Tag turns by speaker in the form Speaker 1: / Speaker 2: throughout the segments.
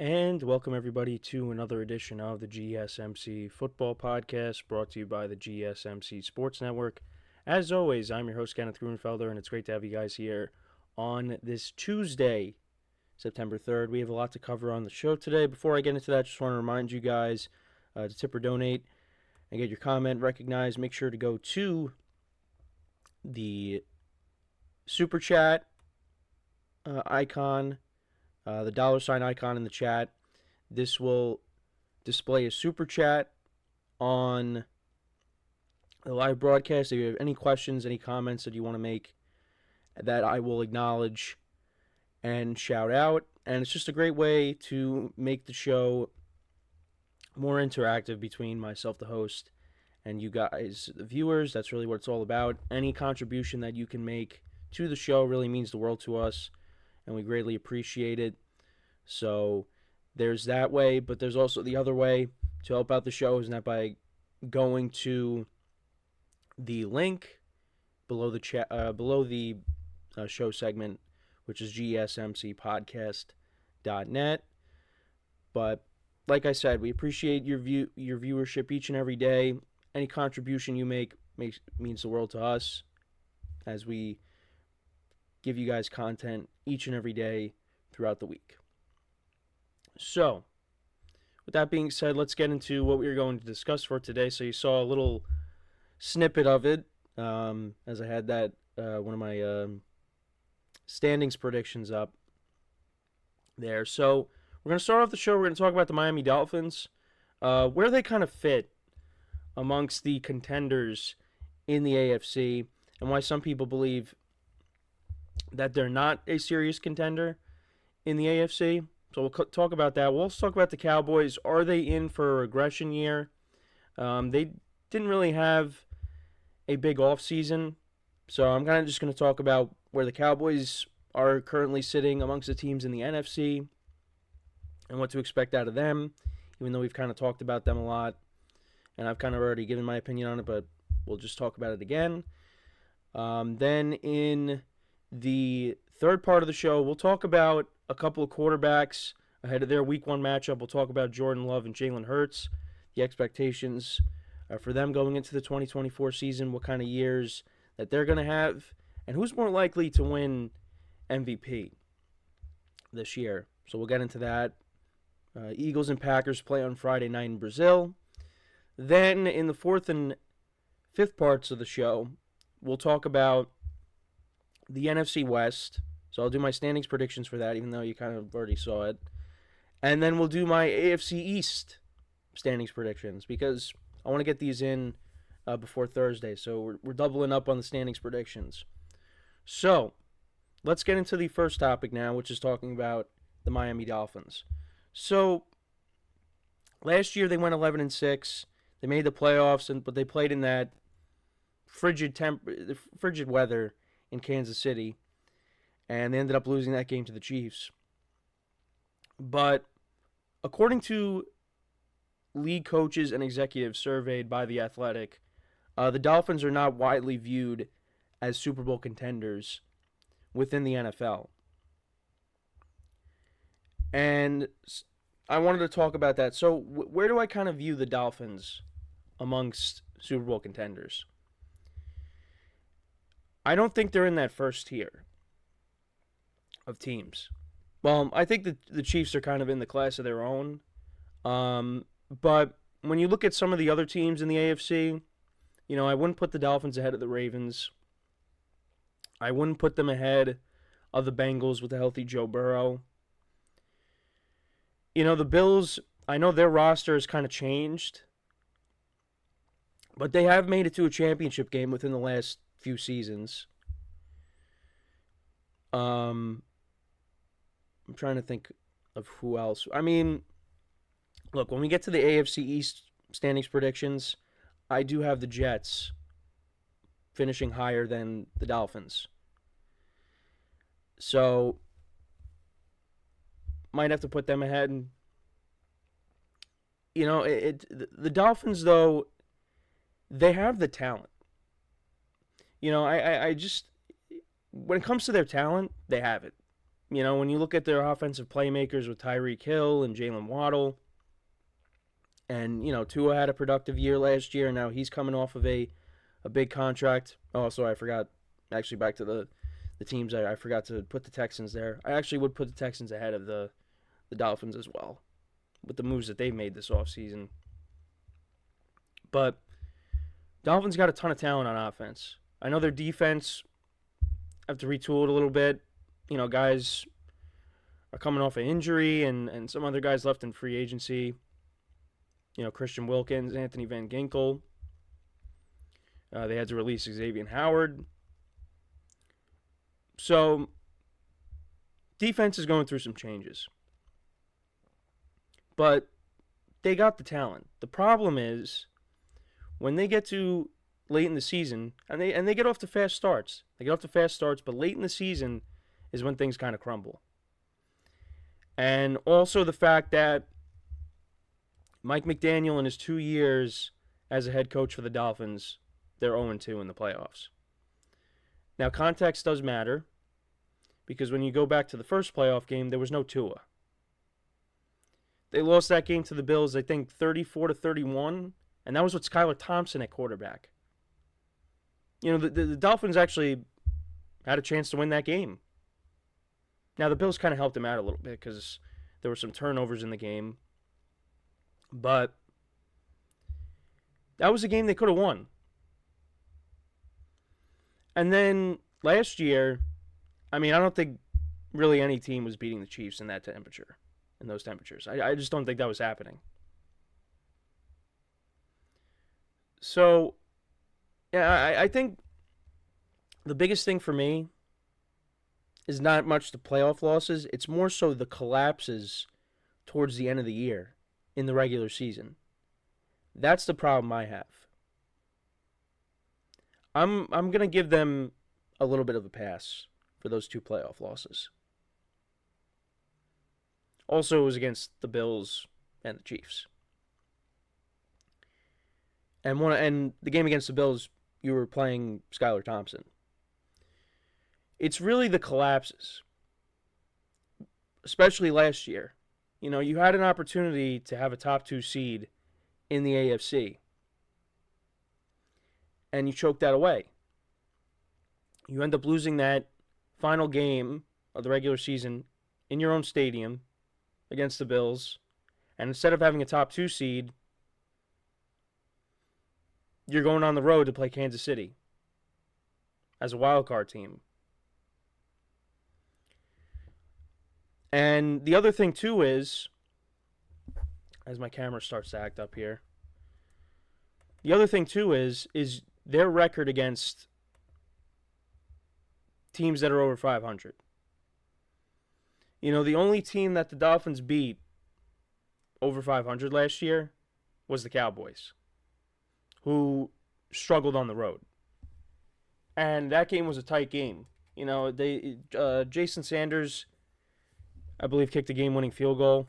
Speaker 1: And welcome everybody to another edition of the GSMC Football Podcast brought to you by the GSMC Sports Network. As always, I'm your host, Kenneth Grunfelder, and it's great to have you guys here on this Tuesday, September 3rd. We have a lot to cover on the show today. Before I get into that, just want to remind you guys to tip or donate and get your comment recognized. Make sure to go to the Super Chat icon, the $ icon in the chat. This will display a super chat on the live broadcast. If you have any questions, any comments that you want to make, that I will acknowledge and shout out. And it's just a great way to make the show more interactive between myself, the host, and you guys, the viewers. That's really what it's all about. Any contribution that you can make to the show really means the world to us, and we greatly appreciate it. So there's that way, but there's also the other way to help out the show, is that by going to the link below the chat, below the show segment, which is GSMCPodcast.net. But like I said, we appreciate your viewership each and every day. Any contribution you make means the world to us, as we give you guys content each and every day throughout the week. So, with that being said, let's get into what we are going to discuss for today. So you saw a little snippet of it, as I had that one of my standings predictions up there. So we're going to start off the show. We're going to talk about the Miami Dolphins, where they kind of fit amongst the contenders in the AFC, and why some people believe that they're not a serious contender in the AFC. So we'll talk about that. We'll also talk about the Cowboys. Are they in for a regression year? They didn't really have a big offseason, so I'm kind of just going to talk about where the Cowboys are currently sitting amongst the teams in the NFC and what to expect out of them, even though we've kind of talked about them a lot, and I've kind of already given my opinion on it, but we'll just talk about it again. Then in the third part of the show, we'll talk about a couple of quarterbacks ahead of their Week 1 matchup. We'll talk about Jordan Love and Jalen Hurts, the expectations for them going into the 2024 season, what kind of years that they're going to have, and who's more likely to win MVP this year. So we'll get into that. Eagles and Packers play on Friday night in Brazil. Then in the fourth and fifth parts of the show, we'll talk about the NFC West. So I'll do my standings predictions for that, even though you kind of already saw it. And then we'll do my AFC East standings predictions, because I want to get these in before Thursday. So we're doubling up on the standings predictions. So let's get into the first topic now, which is talking about the Miami Dolphins. So last year they went 11-6. They made the playoffs, but they played in that frigid weather in Kansas City, and they ended up losing that game to the Chiefs. But according to league coaches and executives surveyed by The Athletic, the Dolphins are not widely viewed as Super Bowl contenders within the NFL. And I wanted to talk about that. So where do I kind of view the Dolphins amongst Super Bowl contenders? I don't think they're in that first tier of teams. Well, I think the Chiefs are kind of in the class of their own. But when you look at some of the other teams in the AFC, I wouldn't put the Dolphins ahead of the Ravens. I wouldn't put them ahead of the Bengals with a healthy Joe Burrow. The Bills, I know their roster has kind of changed, but they have made it to a championship game within the last few seasons. I'm trying to think of who else. I mean, look, when we get to the AFC East standings predictions, I do have the Jets finishing higher than the Dolphins. So, might have to put them ahead. The Dolphins, though, they have the talent. I just, when it comes to their talent, they have it. When you look at their offensive playmakers with Tyreek Hill and Jalen Waddle, and, Tua had a productive year last year, and now he's coming off of a big contract. Oh, sorry, I forgot. Actually, back to the teams, I forgot to put the Texans there. I actually would put the Texans ahead of the Dolphins as well, with the moves that they've made this offseason. But Dolphins got a ton of talent on offense. I know their defense have to retool it a little bit. Guys are coming off an injury, and some other guys left in free agency. Christian Wilkins, Anthony Van Ginkel. They had to release Xavier Howard. So, defense is going through some changes. But they got the talent. The problem is, when they get to late in the season, and they get off to fast starts. But late in the season is when things kind of crumble. And also the fact that Mike McDaniel in his 2 years as a head coach for the Dolphins, they're 0-2 in the playoffs. Now, context does matter, because when you go back to the first playoff game, there was no Tua. They lost that game to the Bills, I think, 34-31, and that was with Skylar Thompson at quarterback. The Dolphins actually had a chance to win that game. Now, the Bills kind of helped them out a little bit because there were some turnovers in the game. But that was a game they could have won. And then last year, I don't think really any team was beating the Chiefs in that temperature, in those temperatures. I just don't think that was happening. So, yeah, I think the biggest thing for me is not much the playoff losses. It's more so the collapses towards the end of the year in the regular season. That's the problem I have. I'm going to give them a little bit of a pass for those 2 playoff losses. Also, it was against the Bills and the Chiefs. And the game against the Bills, you were playing Skylar Thompson. It's really the collapses, especially last year. You had an opportunity to have a top 2 seed in the AFC, and you choked that away. You end up losing that final game of the regular season in your own stadium against the Bills, and instead of having a top 2 seed, you're going on the road to play Kansas City as a wild card team. And the other thing, too, is, as my camera starts to act up here, the other thing, too, is their record against teams that are over 500. The only team that the Dolphins beat over 500 last year was the Cowboys, who struggled on the road. And that game was a tight game. Jason Sanders, I believe, kicked a game-winning field goal.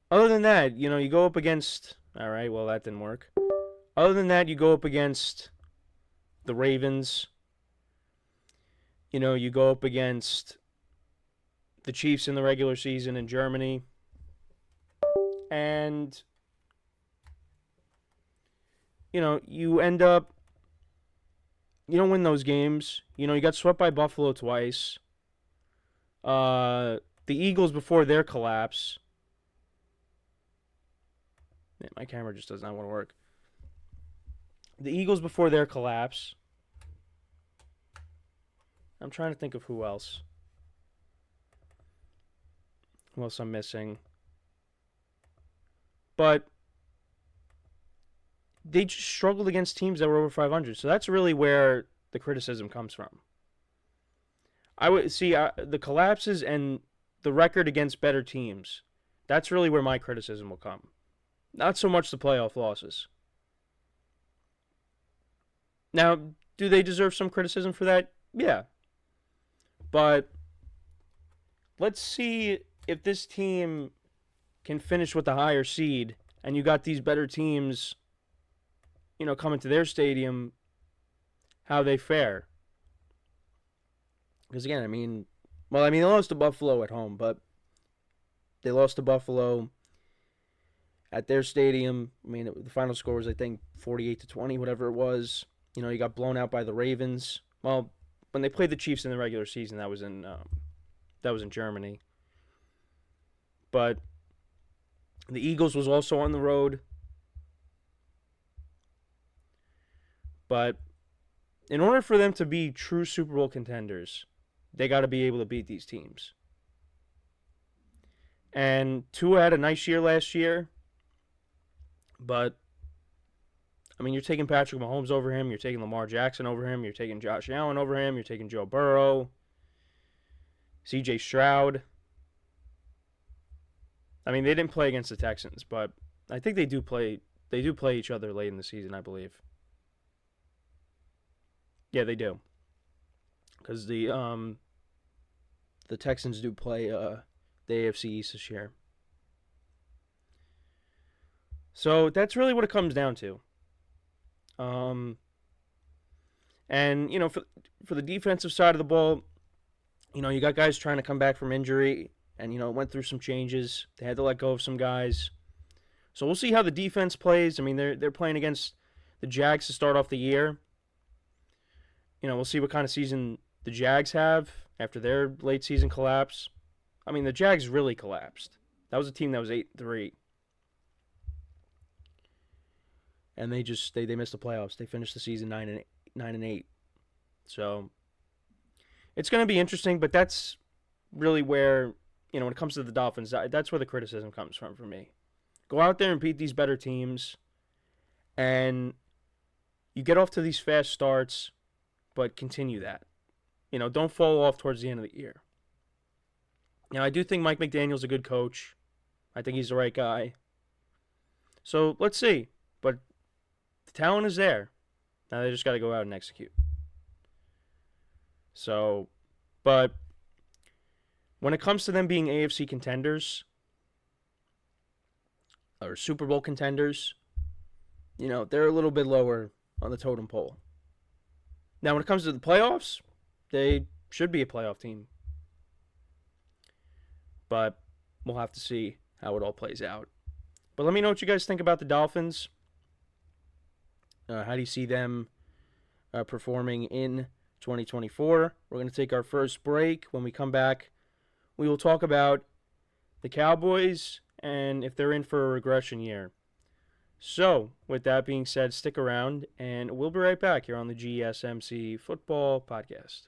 Speaker 1: Other than that, you go up against... All right, well, that didn't work. Other than that, you go up against the Ravens. You go up against the Chiefs in the regular season in Germany. And, you end up... You don't win those games. You got swept by Buffalo twice. The Eagles before their collapse. Man, my camera just does not want to work. The Eagles before their collapse. I'm trying to think of who else. Who else I'm missing. But they just struggled against teams that were over 500. So that's really where the criticism comes from. I would see the collapses and the record against better teams. That's really where my criticism will come. Not so much the playoff losses. Now, do they deserve some criticism for that? Yeah. But let's see if this team can finish with the higher seed and you got these better teams, coming to their stadium, how they fare. Because again, they lost to Buffalo at home, but they lost to Buffalo at their stadium. The final score was, I think, 48-20, whatever it was. You got blown out by the Ravens. Well, when they played the Chiefs in the regular season, that was in Germany. But the Eagles was also on the road. But in order for them to be true Super Bowl contenders, they got to be able to beat these teams. And Tua had a nice year last year, but you're taking Patrick Mahomes over him, you're taking Lamar Jackson over him, you're taking Josh Allen over him, you're taking Joe Burrow, CJ Stroud. They didn't play against the Texans, but I think they do play each other late in the season, I believe. Yeah, they do. Because the Texans do play the AFC East this year. So that's really what it comes down to. And for the defensive side of the ball, you got guys trying to come back from injury, and went through some changes. They had to let go of some guys. So we'll see how the defense plays. They're playing against the Jags to start off the year. We'll see what kind of season the Jags have after their late season collapse. The Jags really collapsed. That was a team that was 8-3. And they missed the playoffs. They finished the season 9-8. So it's going to be interesting, but that's really where, when it comes to the Dolphins, that's where the criticism comes from for me. Go out there and beat these better teams, and you get off to these fast starts, but continue that. Don't fall off towards the end of the year. I do think Mike McDaniel's a good coach. I think he's the right guy. So let's see. But the talent is there. Now they just got to go out and execute. So, but when it comes to them being AFC contenders or Super Bowl contenders, they're a little bit lower on the totem pole. Now, when it comes to the playoffs, they should be a playoff team. But we'll have to see how it all plays out. But let me know what you guys think about the Dolphins. How do you see them performing in 2024? We're going to take our first break. When we come back, we will talk about the Cowboys and if they're in for a regression year. So, with that being said, stick around, and we'll be right back here on the GSMC Football Podcast.